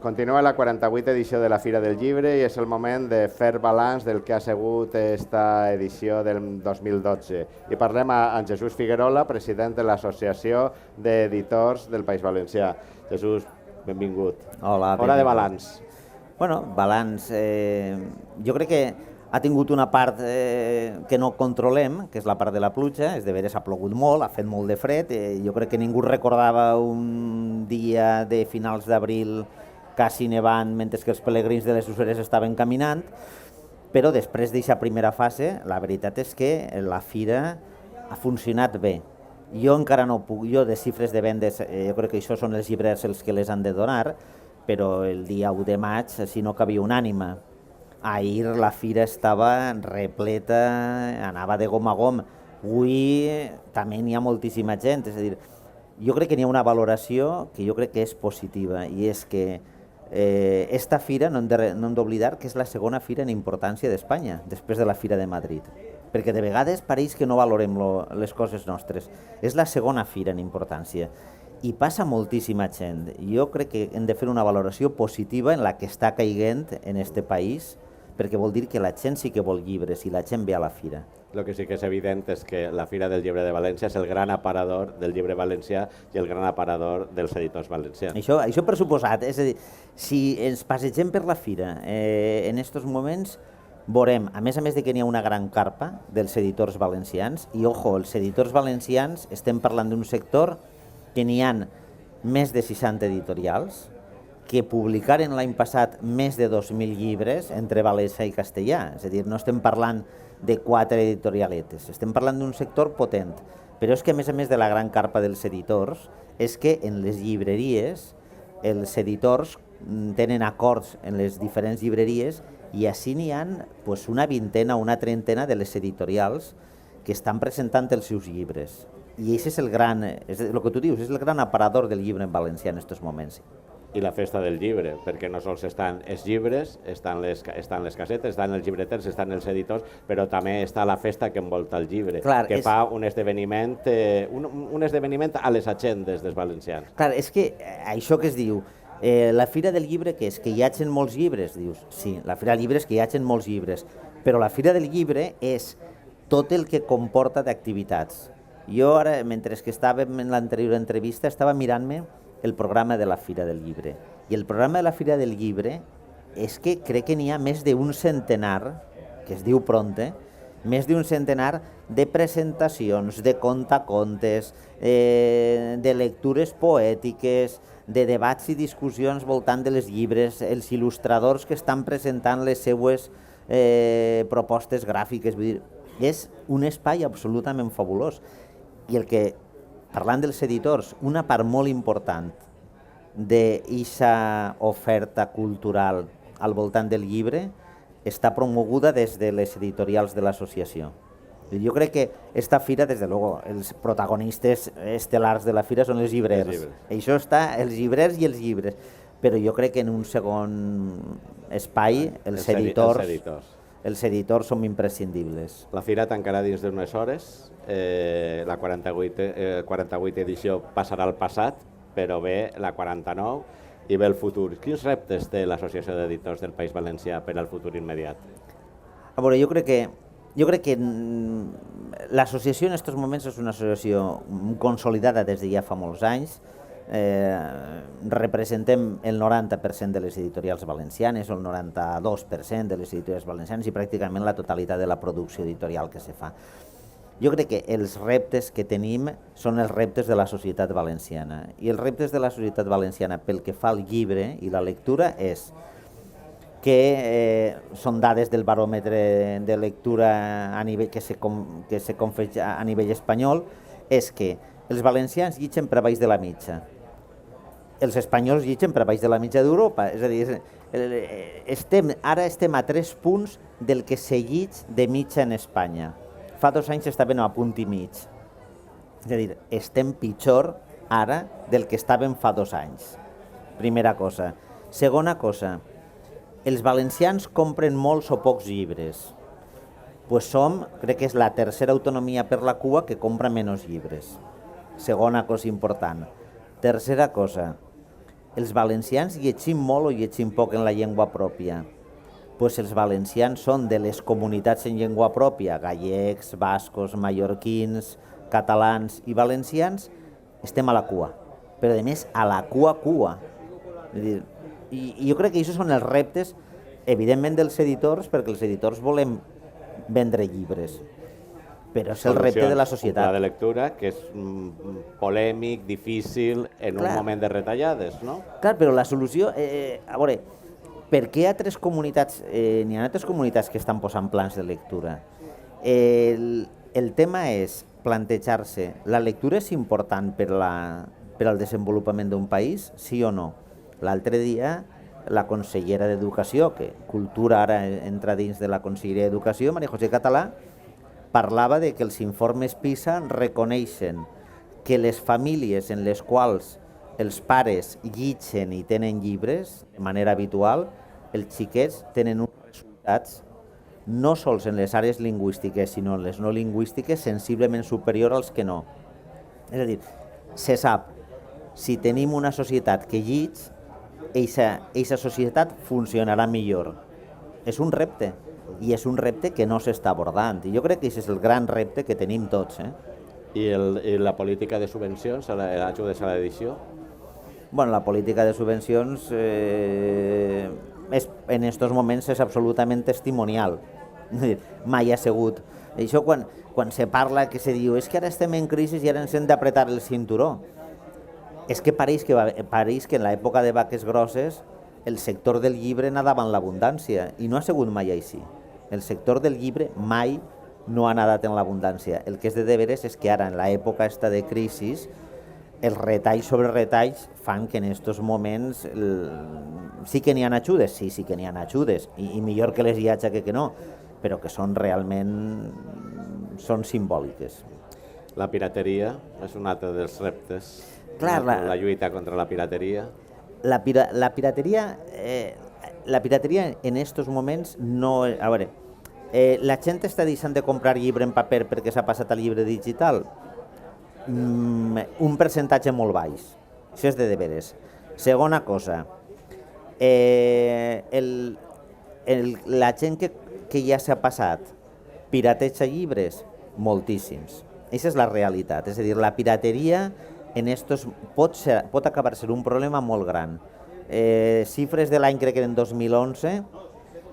Continua la 48a edició de la Fira del Llibre i és el moment de fer balanç del que ha sigut esta edició del 2012. I parlem amb Jesús Figuerola, president de l'Associació d'Editors del País Valencià. Jesús, benvingut. Hola, Hora de balanç. Bueno, balanç. Jo crec que ha tingut una part que no controlem, que és la part de la pluja. És de veres, ha plogut molt, ha fet molt de fred. Jo crec que ningú recordava un dia de finals d'abril quasi nevant mentre que els pelegrins de les Useres estaven caminant, però després d'aquesta primera fase la veritat és que la fira ha funcionat bé. Jo encara no puc, jo de xifres de vendes, jo crec que això són els llibrers els que les han de donar, però el dia 1 de maig si no cabia una ànima. Ahir la fira estava repleta, anava de gom a gom. Avui també n'hi ha moltíssima gent, és a dir, jo crec que n'hi ha una valoració que jo crec que és positiva, i és que esta fira no hem d'oblidar que és la segona fira en importància d'Espanya, després de la Fira de Madrid, perquè de vegades pareix que no valorem les coses nostres. És la segona fira en importància i passa moltíssima gent. Jo crec que hem de fer una valoració positiva en la que està caiguent en este país, perquè vol dir que la gent sí que vol llibres i la gent ve a la fira. El que sí que és evident és que la Fira del Llibre de València és el gran aparador del llibre valencià i el gran aparador dels editors valencians. Això per suposat, és a dir, si ens passegem per la fira en aquests moments, veurem, a més de que n'hi ha una gran carpa dels editors valencians, i ojo, els editors valencians estem parlant d'un sector que n'hi ha més de 60 editorials, que publicaren l'any passat més de 2.000 llibres entre valencià i castellà, és a dir, no estem parlant de 4 editorialetes, estem parlant d'un sector potent, però és que a més de la gran carpa dels editors, és que en les llibreries els editors tenen acords en les diferents llibreries i així n'hi ha una vintena o una trentena de les editorials que estan presentant els seus llibres. I això és el que tu dius, és el gran aparador del llibre en valencià en aquests moments. I la festa del llibre, perquè no sols estan els llibres, estan les casetes, estan els llibreters, estan els editors, però també està la festa que envolta el llibre, clar, que fa un esdeveniment a les agendes dels valencians. Clar, és que això que es diu, la Fira del Llibre, que és que hi hagin molts llibres, dius, sí, la Fira del Llibre és que hi hagin molts llibres, però la Fira del Llibre és tot el que comporta d'activitats. Jo ara, mentre que estàvem en l'anterior entrevista, estava mirant-me el programa de la Fira del Llibre. I el programa de la Fira del Llibre és que crec que n'hi ha més d'un centenar, que es diu Pronte, més d'un centenar de presentacions, de contacontes, de lectures poètiques, de debats i discussions voltant de les llibres, els il·lustradors que estan presentant les seues propostes gràfiques. Vull dir, és un espai absolutament fabulós. I el que, parlant dels editors, una part molt important d'aquesta oferta cultural al voltant del llibre està promoguda des de les editorials de l'associació. Jo crec que esta fira, des de luego, els protagonistes estel·lars de la fira són els llibrers. Això està, els llibrers i els llibres. Però jo crec que en un segon espai els editors som imprescindibles. La fira tancarà dins d'unes hores, la 48a edició passarà al passat, però ve la 49 i ve el futur. Quins reptes té l'Associació d'Editors del País Valencià per al futur immediat? A veure, jo crec que l'associació en aquests moments és una associació consolidada des de ja fa molts anys. Representem el 90% de les editorials valencianes o el 92% de les editorials valencianes i pràcticament la totalitat de la producció editorial que se fa. Jo crec que els reptes que tenim són els reptes de la societat valenciana, i els reptes de la societat valenciana pel que fa al llibre i la lectura és que són dades del baròmetre de lectura que se confeix a nivell espanyol, és que els valencians llegeixen per baix de la mitja. Els espanyols llegeixen per baix de la mitja d'Europa. És a dir, ara estem a 3 punts del que se llegeix de mitja en Espanya. Fa 2 anys estaven a punt i mig. És a dir, estem pitjor ara del que estàvem fa 2 anys. Primera cosa. Segona cosa, els valencians compren molts o pocs llibres. Pues crec que és la tercera autonomia per la cua que compra menys llibres. Segona cosa important. Tercera cosa, els valencians llegim molt o llegim poc en la llengua pròpia? Pues els valencians són de les comunitats en llengua pròpia, gallecs, bascos, mallorquins, catalans i valencians, estem a la cua. Però a més, a la cua. És dir, i jo crec que aquests són els reptes, evidentment, dels editors, perquè els editors volem vendre llibres, però és el repte de la societat. Un pla de lectura que és polèmic, difícil, en un moment de retallades, no? Clar, però la solució... a veure, per què altres comunitats... n'hi ha altres comunitats que estan posant plans de lectura. El tema és plantejar-se, la lectura és important per al desenvolupament d'un país, sí o no? L'altre dia, la consellera d'Educació, que Cultura ara entra dins de la Conselleria d'Educació, Maria José Català, parlava de que els informes PISA reconeixen que les famílies en les quals els pares llitgen i tenen llibres de manera habitual, els xiquets tenen uns resultats no sols en les àrees lingüístiques, sinó en les no lingüístiques, sensiblement superior als que no. És a dir, se sap, si tenim una societat que llig, eixa societat funcionarà millor. És un repte, i és un repte que no s'està abordant. I jo crec que aquest és el gran repte que tenim tots. I la política de subvencions, ajudes a l'edició? Bueno, la política de subvencions en aquests moments és absolutament testimonial. Mai ha sigut. Això quan se parla, que se diu, és que ara estem en crisi i ara ens hem d'apretar el cinturó. És que pareix que en l'època de vaques grosses el sector del llibre nadava en l'abundància, i no ha sigut mai així. El sector del llibre mai no ha nadat en l'abundància. El que és de deberes és que ara, en l'època esta de crisi, els retalls sobre retalls fan que en aquests moments sí que n'hi ha ajudes, sí que n'hi ha ajudes, i millor que les hi hagi que no, però que són realment simbòliques. La pirateria és un altre dels reptes. Clar, la lluita contra la pirateria. La pirateria en aquests moments no... A veure, la gent està deixant de comprar llibre en paper perquè s'ha passat al llibre digital? Un percentatge molt baix. Això és de deberes. Segona cosa, la gent que ja s'ha passat pirateja llibres? Moltíssims. Aquesta és la realitat. És a dir, la pirateria pot acabar ser un problema molt gran. Xifres de l'any, crec que en 2011,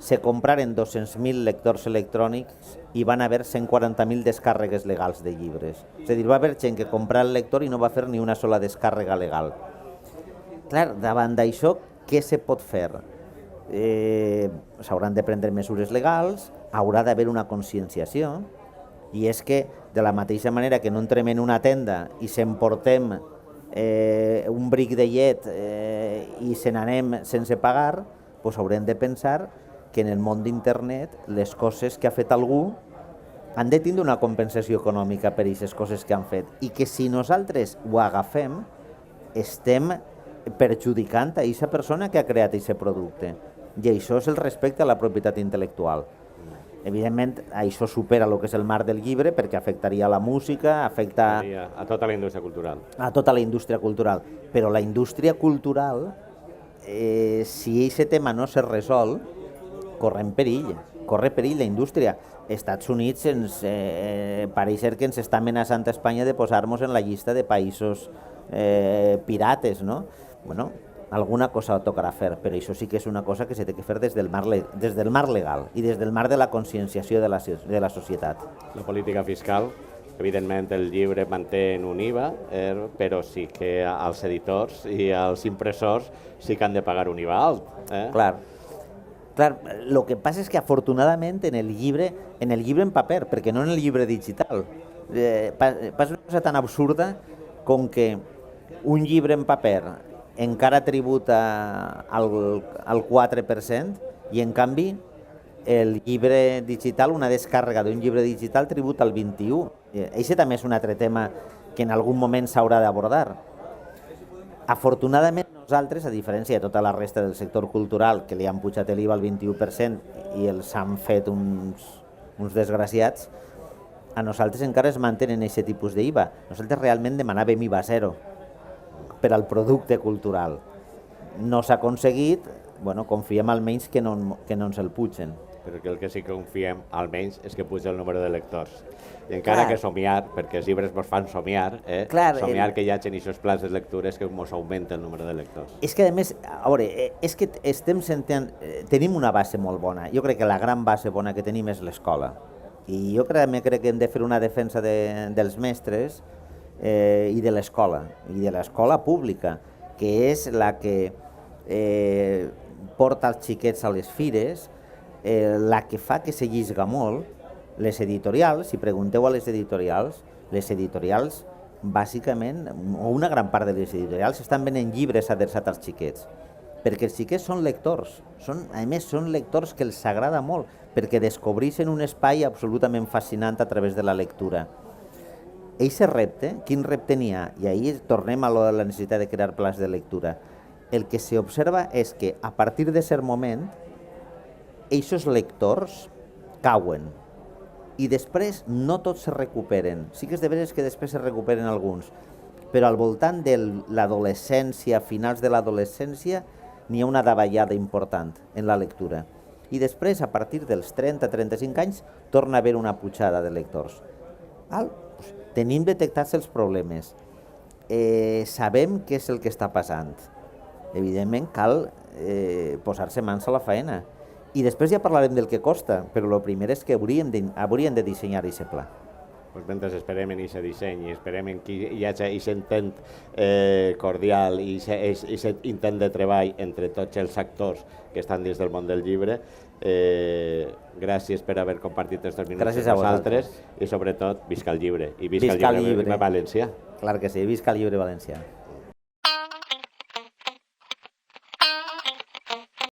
se compraren 200.000 lectors electrònics i van haver 140.000 descàrregues legals de llibres. És a dir, va haver gent que comprà el lector i no va fer ni una sola descàrrega legal. Clar, davant d'això, què se pot fer? S'hauran de prendre mesures legals, haurà d'haver una conscienciació, i és que, de la mateixa manera que no entrem en una tenda i s'emportem un bric de llet i se n'anem sense pagar, doncs haurem de pensar que en el món d'internet les coses que ha fet algú han de tindre una compensació econòmica per aquestes coses que han fet, i que si nosaltres ho agafem estem perjudicant a aquesta persona que ha creat aquest producte, i això és el respecte a la propietat intel·lectual. Evidentment, això supera el que és el marc del llibre, perquè afectaria la música, afecta... A tota la indústria cultural. A tota la indústria cultural. Però la indústria cultural, si aquest tema no se resol, corre perill la indústria. Estats Units pareix ser que ens està amenaçant a Espanya de posar-nos en la llista de països pirates, no? Bueno, alguna cosa tocarà fer, però això sí que és una cosa que s'ha de fer des del marc legal i des del marc de la conscienciació de la societat. La política fiscal, evidentment el llibre manté un IVA, però sí que els editors i els impressors sí que han de pagar un IVA alt. Clar, el que passa és que afortunadament en el llibre en paper, perquè no en el llibre digital, passa una cosa tan absurda com que un llibre en paper encara tributa al 4% i en canvi el llibre digital, una descàrrega d'un llibre digital tributa al 21%. Això també és un altre tema que en algun moment s'haurà d'abordar. Afortunadament nosaltres, a diferència de tota la resta del sector cultural, que li han pujat l'IVA al 21% i els han fet uns desgraciats, a nosaltres encara es mantenen aquest tipus d'IVA. Nosaltres realment demanàvem IVA zero per al producte cultural. no s'ha aconseguit, bueno, confiem almenys que no ens el pugen. Però que el que sí que confiem, almenys, és que puja el número de lectors. I encara que somiar, perquè els llibres ens fan somiar, somiar que hi hagi aquests plans de lectures que ens augmenta el número de lectors. És que, a més, a veure, és que tenim una base molt bona. Jo crec que la gran base bona que tenim és l'escola. I jo crec que hem de fer una defensa dels mestres i de l'escola pública, que és la que porta els xiquets a les fires, la que fa que se llisga molt. Les editorials, si pregunteu a les editorials, bàsicament, o una gran part de les editorials, estan venent llibres adreçats als xiquets, perquè els xiquets són lectors, a més són lectors que els agrada molt, perquè descobreixen un espai absolutament fascinant a través de la lectura. Eixe repte, quin repte n'hi ha? I ahir tornem a la necessitat de crear plans de lectura. El que s'observa és que a partir de cert moment, eixos lectors cauen i després no tots se recuperen. Sí que és de veres que després se recuperen alguns, però al voltant de l'adolescència, finals de l'adolescència, n'hi ha una davallada important en la lectura. I després, a partir dels 30-35 anys, torna a haver una pujada de lectors. Tenim detectats els problemes, sabem què és el que està passant. Evidentment, cal posar-se mans a la faena. I després ja parlarem del que costa, però el primer és que haurien de dissenyar aquest pla. Mentre esperem en aquest disseny i esperem que hi hagi aquest intent cordial i aquest intent de treball entre tots els actors que estan dins del món del llibre, gràcies per haver compartit aquests minuts amb nosaltres i sobretot visca el llibre i visca el llibre valencià. Clar que sí, visca el llibre valencià.